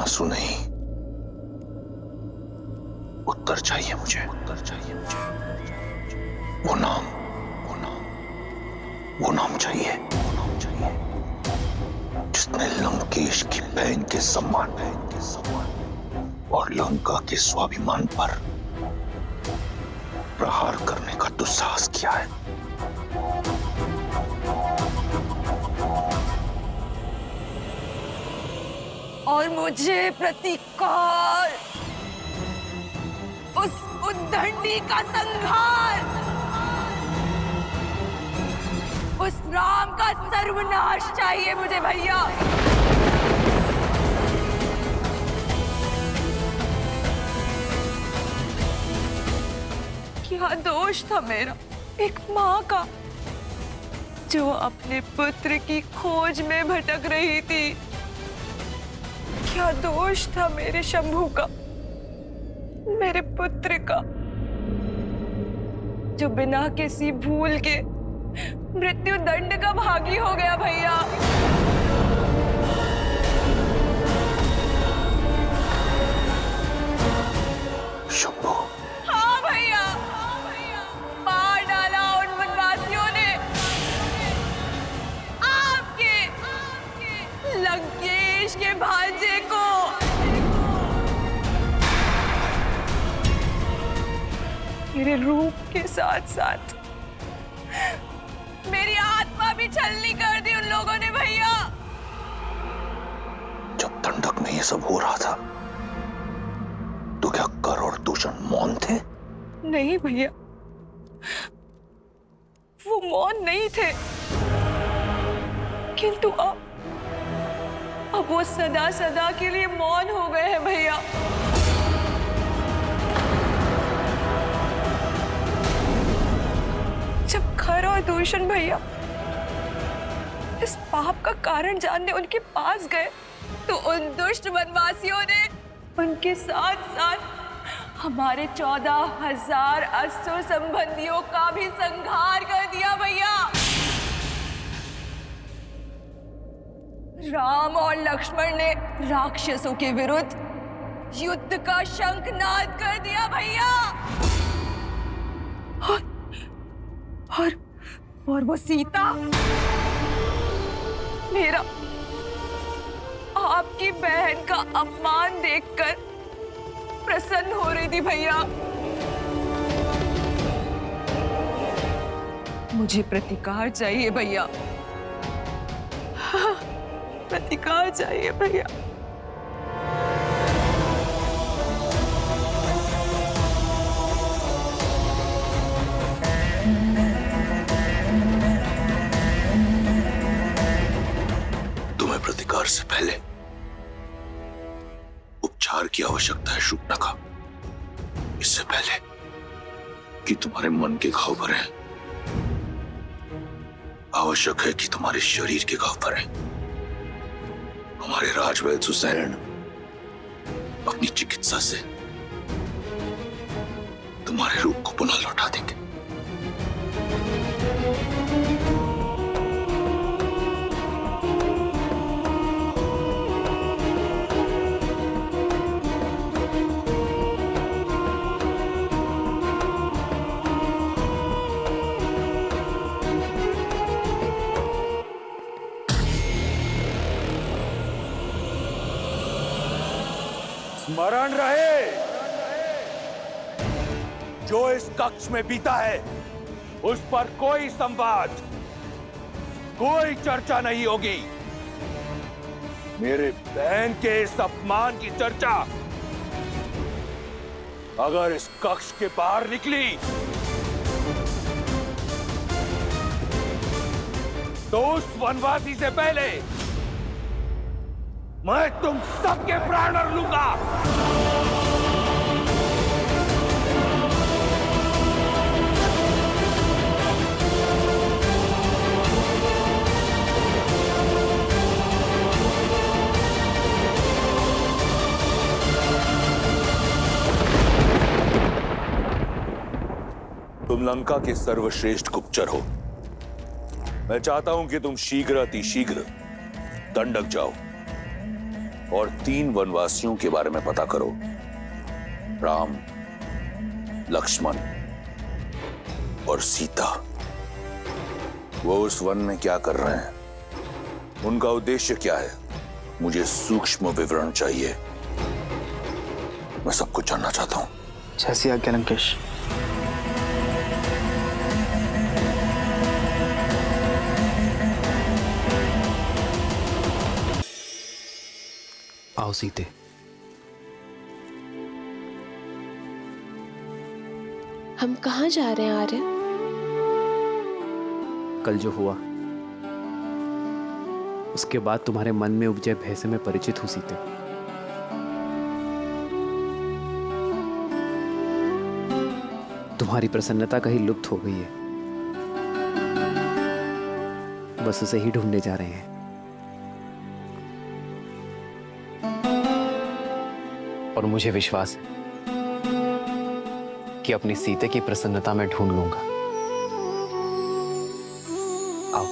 आंसू नहीं, उत्तर चाहिए मुझे, उत्तर चाहिए मुझे। वो नाम, वो नाम, वो नाम चाहिए, वो नाम चाहिए जिसने लंकेश की बहन के सम्मान और लंका के स्वाभिमान पर प्रहार करने का दुस्साहस किया है। और मुझे प्रतीकार, उस उद्दंडी का संहार, उस राम का सर्वनाश चाहिए मुझे भैया। क्या दोष था मेरा, एक माँ का, जो अपने पुत्र की खोज में भटक रही थी। क्या दोष था मेरे शंभू का, मेरे पुत्र का, जो बिना किसी भूल के मृत्यु दंड का भागी हो गया भैया। शंभू, हाँ भैया, मार डाला उन वनवासियों ने आपके लंकेश के भांजे को। मेरे रूप के साथ साथ मेरी आत्मा भी छलनी कर दी उन लोगों ने भैया। जब दंडक में ये सब हो रहा था तो क्या कर और दूषण मौन थे? नहीं भैया, वो मौन नहीं थे, किंतु अब वो सदा सदा के लिए मौन हो गए हैं भैया। जब खर और दूषण भैया इस पाप का कारण जानने उनके पास गए तो उन दुष्ट वनवासियों ने उनके साथ साथ हमारे 14,000 असुर संबंधियों का भी संहार कर दिया भैया। राम और लक्ष्मण ने राक्षसों के विरुद्ध युद्ध का शंखनाद कर दिया भैया। और वो सीता, मेरा आपकी बहन का अपमान देखकर प्रसन्न हो रही थी भैया। मुझे प्रतिकार चाहिए भैया, हाँ, प्रतिकार चाहिए भैया। तुम्हें प्रतिकार से पहले उपचार की आवश्यकता है शूर्पणखा। इससे पहले कि तुम्हारे मन के घाव भरे, आवश्यक है कि तुम्हारे शरीर के घाव भरे। हमारे राजवैद्य सुसैन अपनी चिकित्सा से तुम्हारे रूप को पुनः लौटा देंगे। स्मरण रहे, जो इस कक्ष में बीता है उस पर कोई संवाद, कोई चर्चा नहीं होगी। मेरे बहन के इस अपमान की चर्चा अगर इस कक्ष के बाहर निकली तो उस वनवासी से पहले मैं तुम सबके प्राण लूंगा। तुम लंका के सर्वश्रेष्ठ गुप्तचर हो। मैं चाहता हूं कि तुम शीघ्र अतिशीघ्र दंडक जाओ और 3 वनवासियों के बारे में पता करो, राम, लक्ष्मण और सीता। वो उस वन में क्या कर रहे हैं, उनका उद्देश्य क्या है, मुझे सूक्ष्म विवरण चाहिए। मैं सब कुछ जानना चाहता हूं। जैसी आज्ञा लंकेश। आओ सीते। हम कहाँ जा रहे हैं आर्य? कल जो हुआ उसके बाद तुम्हारे मन में उपजे भय से मैं परिचित हूं सीते। तुम्हारी प्रसन्नता कहीं लुप्त हो गई है, बस उसे ही ढूंढने जा रहे हैं। और मुझे विश्वास है कि अपनी सीते की प्रसन्नता मैं ढूंढ लूंगा। आओ।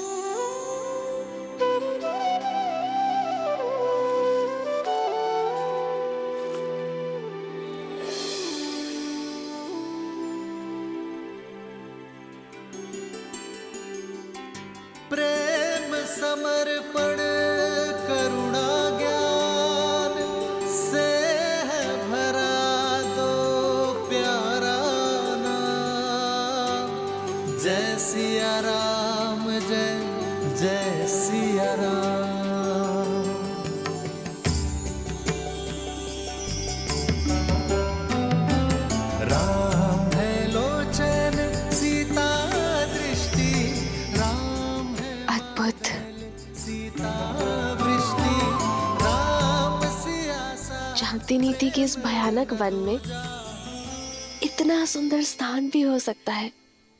प्रेम समर्पण करुणा ज्ञान से है भरा दो प्यारा नाम। जय सिया राम, जय जय सिया राम। राम है लोचन, सीता दृष्टि, राम है अद्भुत। सीता वृष्टि, राम सिया। जानती नहीं थी कि इस भयानक वन में इतना सुंदर स्थान भी हो सकता है।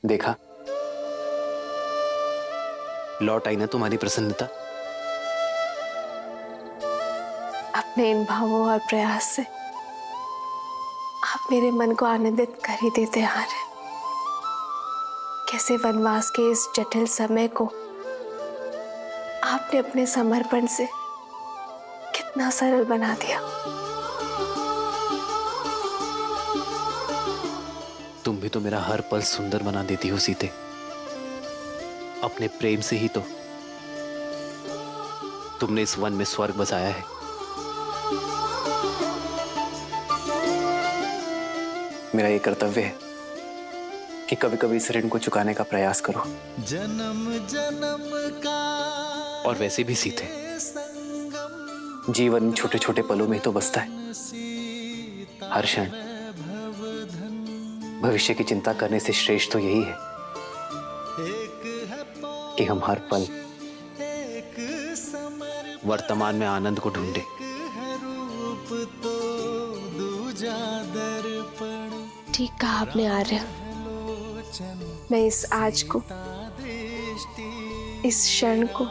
देखा, लौट आई ना तुम्हारी प्रसन्नता। अपने इन भावों और प्रयास से आप मेरे मन को आनंदित कर ही देते हैं। कैसे वनवास के इस जटिल समय को आपने अपने समर्पण से कितना सरल बना दिया। तुम भी तो मेरा हर पल सुंदर बना देती हो सीते। अपने प्रेम से ही तो तुमने इस वन में स्वर्ग बसाया है। मेरा ये कर्तव्य है कि कभी कभी इस ऋण को चुकाने का प्रयास करो। जन्म जन्म का और वैसे भी सीते, संगम, जीवन छोटे छोटे पलों में ही तो बसता है। सीता हर क्षण भवधन। भविष्य की चिंता करने से श्रेष्ठ तो यही है एक है पौष, कि हम हर पल एक समर्पण, वर्तमान में आनंद को ढूंढे। है रूप तो दूजा दर्पण। ठीक कहा आपने आर्य। मैं इस आज को, इस क्षण को,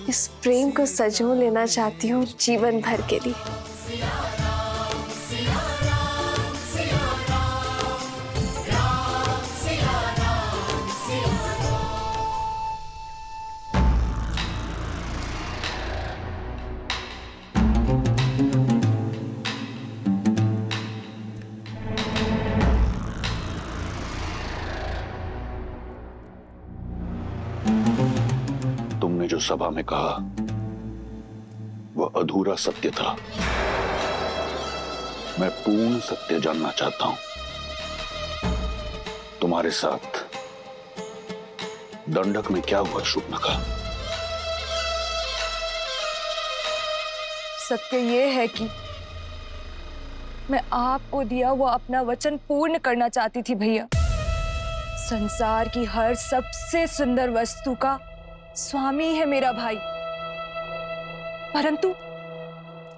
इस प्रेम को सजो लेना चाहती हूँ जीवन भर के लिए। तुमने जो सभा में कहा वह अधूरा सत्य था। मैं पूर्ण सत्य जानना चाहता हूं। तुम्हारे साथ दंडक में क्या हुआ शूर्पणखा? सत्य ये है कि मैं आपको दिया हुआ अपना वचन पूर्ण करना चाहती थी भैया। संसार की हर सबसे सुंदर वस्तु का स्वामी है मेरा भाई, परंतु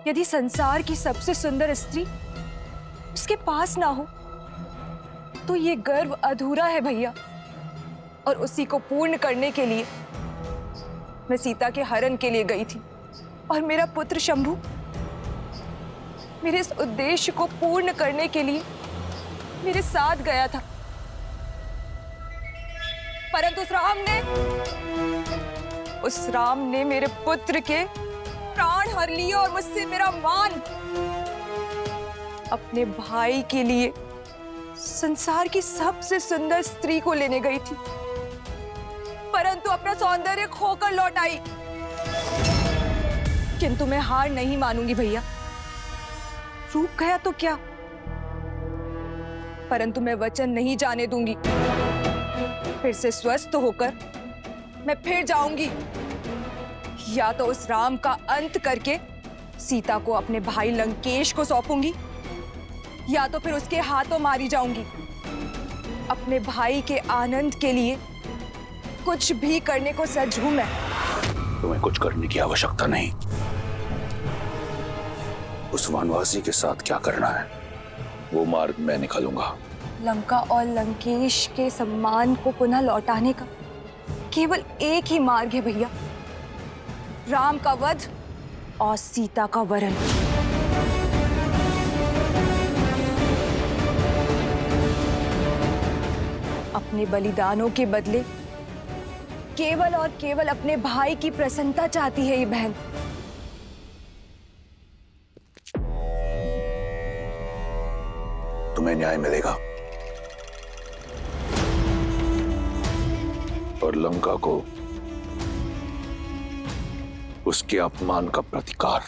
यदि संसार की सबसे सुंदर स्त्री उसके पास ना हो तो ये गर्व अधूरा है भैया। और उसी को पूर्ण करने के लिए मैं सीता के हरण के लिए गई थी और मेरा पुत्र शंभु मेरे इस उद्देश्य को पूर्ण करने के लिए मेरे साथ गया था, परंतु उस राम ने मेरे पुत्र के प्राण हर लिए और मुझसे मेरा मान। अपने भाई के लिए संसार की सबसे सुंदर स्त्री को लेने गई थी, परंतु अपना सौंदर्य खोकर लौट आई। किंतु मैं हार नहीं मानूंगी भैया। रूप गया तो क्या, परंतु मैं वचन नहीं जाने दूंगी। फिर से स्वस्थ होकर मैं फिर जाऊंगी। या तो उस राम का अंत करके सीता को अपने भाई लंकेश को सौंपूंगी, या तो फिर उसके हाथों मारी जाऊंगी। अपने भाई के आनंद के लिए कुछ भी करने को सज्ज हूं मैं। तुम्हें कुछ करने की आवश्यकता नहीं। उस वनवासी के साथ क्या करना है वो मार्ग मैं निकालूंगा। लंका और लंकेश के सम्मान को पुनः लौटाने का केवल एक ही मार्ग है भैया, राम का वध और सीता का वरण। अपने बलिदानों के बदले केवल और केवल अपने भाई की प्रसन्नता चाहती है ये बहन। तुम्हें न्याय मिलेगा और लंका को उसके अपमान का प्रतिकार।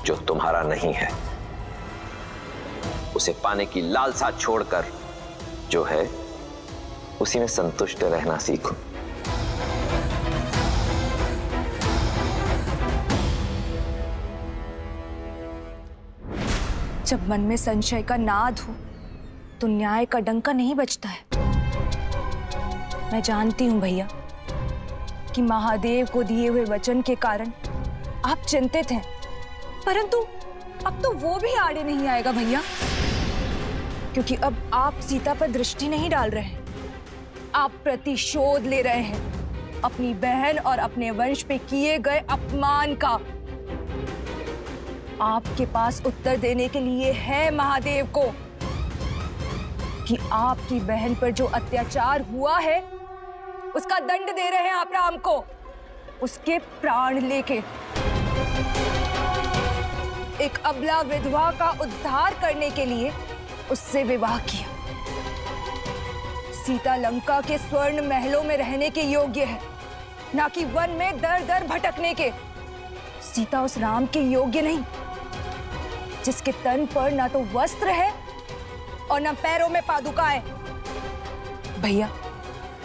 जो तुम्हारा नहीं है उसे पाने की लालसा छोड़कर जो है उसी में संतुष्ट रहना सीखो। जब मन में संशय का नाद हो तो न्याय का डंका नहीं बजता है। मैं जानती हूं भैया कि महादेव को दिए हुए वचन के कारण आप चिंतित हैं, परंतु अब तो वो भी आड़े नहीं आएगा भैया, क्योंकि अब आप सीता पर दृष्टि नहीं डाल रहे हैं, आप प्रतिशोध ले रहे हैं अपनी बहन और अपने वंश पे किए गए अपमान का। आपके पास उत्तर देने के लिए है महादेव को कि आपकी बहन पर जो अत्याचार हुआ है उसका दंड दे रहे हैं आप राम को, उसके प्राण लेके। एक अबला विधवा का उद्धार करने के लिए उससे विवाह किया। सीता लंका के स्वर्ण महलों में रहने के योग्य है, ना कि वन में दर दर भटकने के। सीता उस राम के योग्य नहीं जिसके तन पर ना तो वस्त्र है और ना पैरों में पादुकाएं। भैया,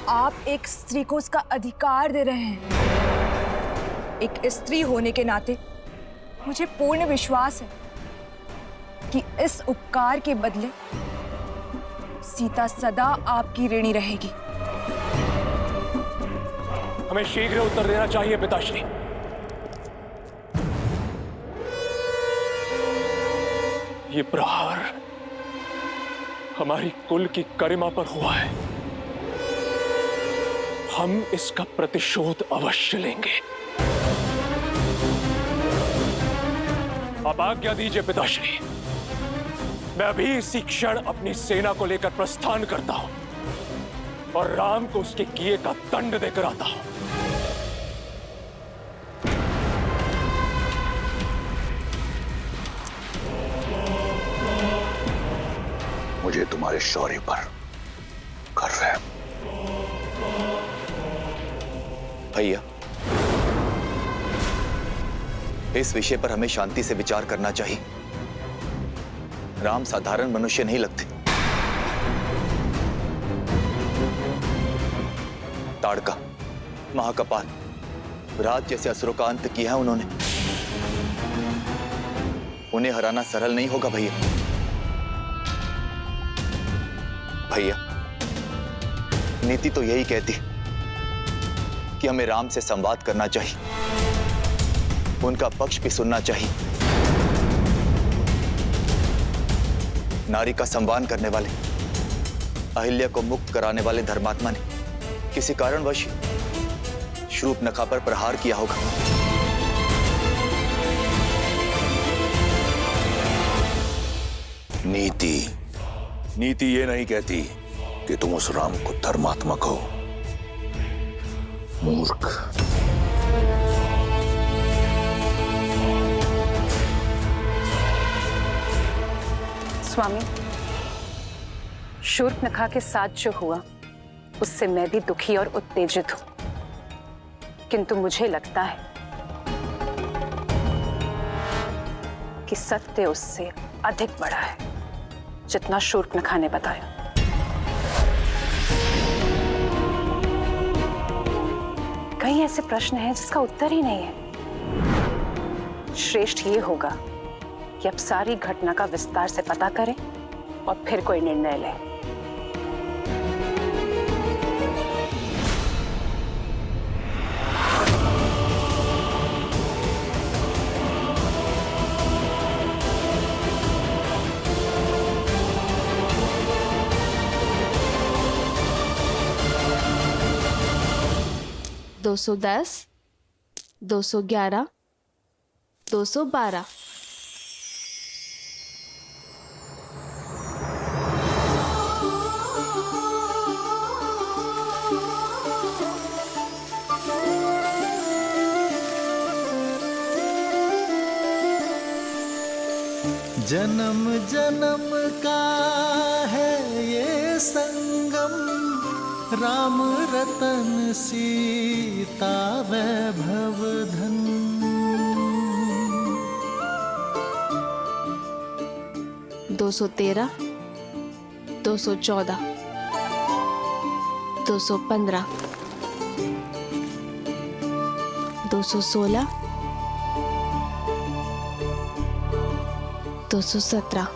आप एक स्त्री को उसका अधिकार दे रहे हैं। एक स्त्री होने के नाते मुझे पूर्ण विश्वास है कि इस उपकार के बदले सीता सदा आपकी ऋणी रहेगी। हमें शीघ्र उत्तर देना चाहिए पिताश्री। ये प्रहार हमारी कुल की गरिमा पर हुआ है, हम इसका प्रतिशोध अवश्य लेंगे। अब आज्ञा दीजिए पिताश्री, मैं अभी इसी क्षण अपनी सेना को लेकर प्रस्थान करता हूं और राम को उसके किए का दंड देकर आता हूं। मुझे तुम्हारे शौर्य पर गर्व है। भैया, इस विषय पर हमें शांति से विचार करना चाहिए। राम साधारण मनुष्य नहीं लगते। ताड़का, महाकपाल, राज जैसे असुरों का अंत किया है उन्होंने। उन्हें हराना सरल नहीं होगा भैया। भैया, नीति तो यही कहती कि हमें राम से संवाद करना चाहिए, उनका पक्ष भी सुनना चाहिए। नारी का सम्मान करने वाले, अहिल्या को मुक्त कराने वाले धर्मात्मा ने किसी कारणवश शूर्पणखा पर प्रहार किया होगा। नीति ये नहीं कहती कि तुम उस राम को धर्मात्मा कहो। मूर्ख। स्वामी, शूर्पणखा के साथ जो हुआ उससे मैं भी दुखी और उत्तेजित हूं, किंतु मुझे लगता है कि सत्य उससे अधिक बड़ा है जितना शूर्पणखा ने बताया। कई ऐसे प्रश्न हैं जिसका उत्तर ही नहीं है। श्रेष्ठ ये होगा कि अब सारी घटना का विस्तार से पता करें और फिर कोई निर्णय लें। दो 210, 211, 212। जन्म जन्म का है ये संगम, राम रतन सीता वैभव धन। 213, 214, 215, 216, 217।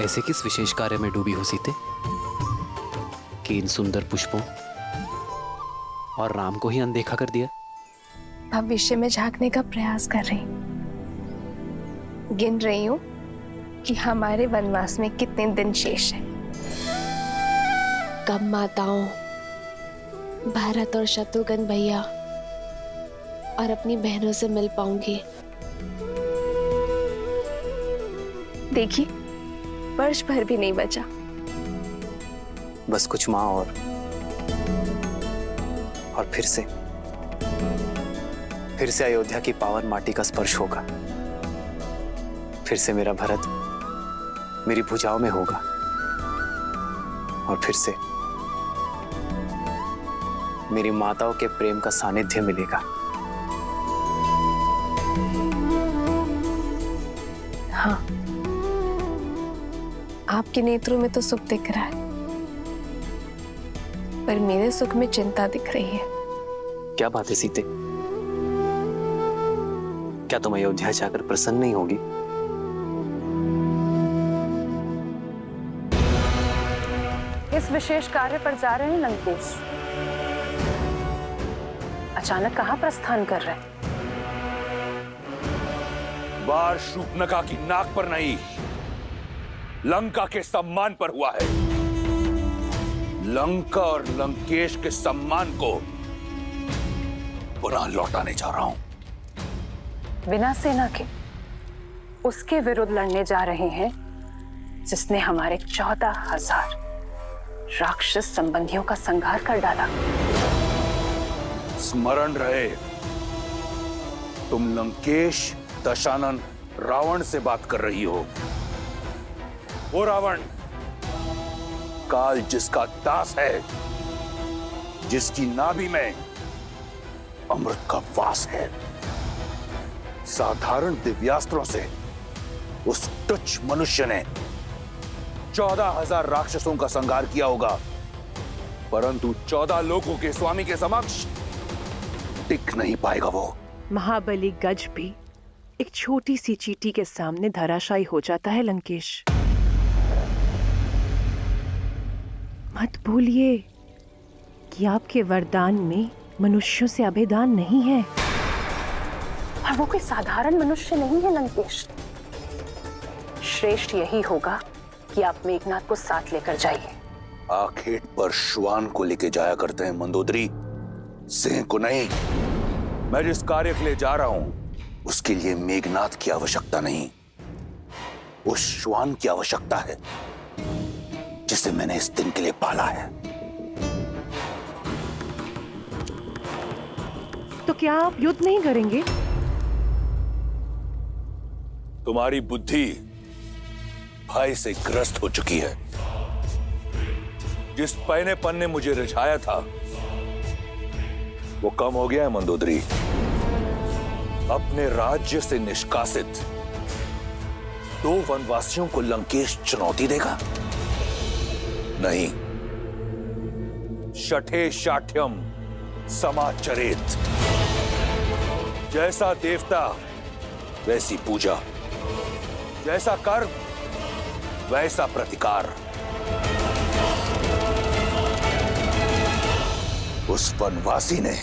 ऐसे किस विशेष कार्य में डूबी हो सीते कि इन सुंदर पुष्पों और राम को ही अनदेखा कर दिया? भविष्य में झांकने का प्रयास कर रही, गिन रही हूँ कि हमारे वनवास में कितने दिन शेष हैं। कब माताओं, भरत और शत्रुघ्न भैया और अपनी बहनों से मिल पाऊंगी। देखिए, वर्ष भर भी नहीं बचा। बस कुछ माह और फिर से अयोध्या की पावन माटी का स्पर्श होगा। फिर से मेरा भरत मेरी भुजाओं में होगा और फिर से मेरी माताओं के प्रेम का सानिध्य मिलेगा। हाँ, आपके नेत्रों में तो सुख दिख रहा है, पर मेरे सुख में चिंता दिख रही है। क्या बात है सीते? क्या तुम अयोध्या जाकर प्रसन्न नहीं होगी? इस विशेष कार्य पर जा रहे हैं लंकेश। अचानक कहां प्रस्थान कर रहे हैं? बार शूर्पणखा की नाक पर नहीं, लंका के सम्मान पर हुआ है। लंका और लंकेश के सम्मान को पुनः लौटाने जा रहा हूं। बिना सेना के उसके विरुद्ध लड़ने जा रहे हैं जिसने हमारे 14,000 राक्षस संबंधियों का संहार कर डाला। स्मरण रहे, तुम लंकेश, दशानन, रावण से बात कर रही हो। वो रावण काल जिसका दास है, जिसकी नाभि में अमृत का वास है। साधारण दिव्यास्त्रों से उस तुच्छ मनुष्य ने 14,000 राक्षसों का संहार किया होगा, परंतु 14 लोगों के स्वामी के समक्ष टिक नहीं पाएगा वो। महाबली गज भी एक छोटी सी चींटी के सामने धराशायी हो जाता है लंकेश। मत भूलिए कि आपके वरदान में मनुष्यों से अभेदान नहीं है। और वो कोई साधारण मनुष्य नहीं है लंकेश। श्रेष्ठ यही होगा कि आप मेघनाथ को साथ लेकर जाइए। आखेट पर श्वान को लेके जाया करते हैं मंदोदरी, सिंह को नहीं। मैं जिस कार्य के लिए जा रहा हूं उसके लिए मेघनाथ की आवश्यकता नहीं, उस श्वान की आवश्यकता है जिसे मैंने इस दिन के लिए पाला है। तो क्या आप युद्ध नहीं करेंगे? तुम्हारी बुद्धि भय से ग्रस्त हो चुकी है। जिस पैनेपन ने मुझे रिझाया था वो कम हो गया है मंदोदरी। अपने राज्य से निष्कासित 2 वनवासियों को लंकेश चुनौती देगा? नहीं। शठे शाठ्यम समाचरेत। जैसा देवता वैसी पूजा, जैसा कर्म वैसा प्रतिकार। उस वनवासी ने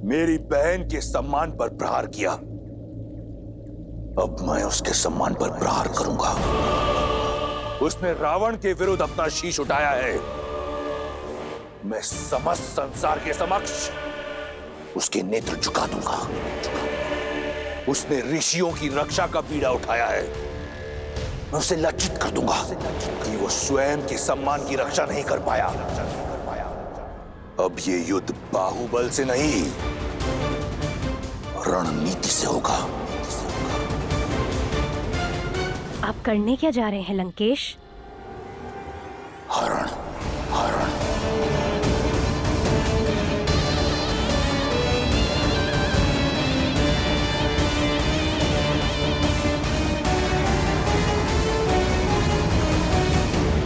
मेरी बहन के सम्मान पर प्रहार किया, अब मैं उसके सम्मान पर प्रहार करूंगा। उसने रावण के विरुद्ध अपना शीश उठाया है, मैं समस्त संसार के समक्ष उसके नेत्र झुका दूंगा। उसने ऋषियों की रक्षा का बीड़ा उठाया है, मैं उसे लज्जित कर दूंगा कि वो स्वयं के सम्मान की रक्षा नहीं कर पाया। अब ये युद्ध बाहुबल से नहीं, रणनीति से होगा। आप करने क्या जा रहे हैं लंकेश? हरण।